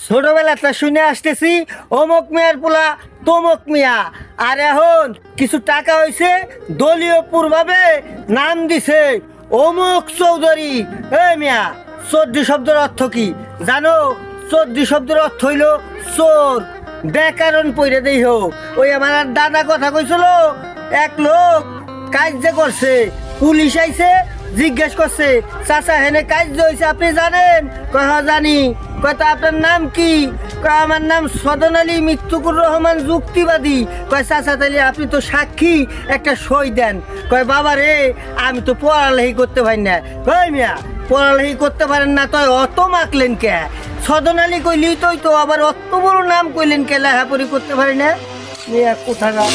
ছোটবেলাটা শুনে আসতেছি অমুক মিয়ার পোলা তমুক মিয়া, আর এখন কিছু টাকা হইছে দলীয় পূর্ভাবে নাম দিছে অমুক চৌধুরী। এ মিয়া, চৌধুরী শব্দের অর্থ কি জানো? চৌধুরী শব্দের অর্থ হইল চোর। ব্যাকরণ পইরে দেই হোক। ওই আমার আর দাদা কথা কইছিল, এক লোক কাজ যে করছে, পুলিশ আইছে জিজ্ঞেস করছে, চাচা হেনে কাজ হয়েছে আপনি জানেন? কয় হ্যাঁ জানি। কয় তা আপনার নাম কি? কয় আমার নাম সদন আলী মৃত্যুকুর রহমান যুক্তিবাদী। কয় চাচা তাইলে আপনি তো সাক্ষী, একটা সই দেন। কয় বাবা রে, আমি তো পড়ালেখি করতে পারি না। কয় মিয়া, পড়ালেখি করতে পারেন না তো অত মাখলেন কে? সদন আলী কইলি তো আবার অত বড় নাম কইলেন কে? লেখাপড়ি করতে পারি না মিয়া কোথাকার।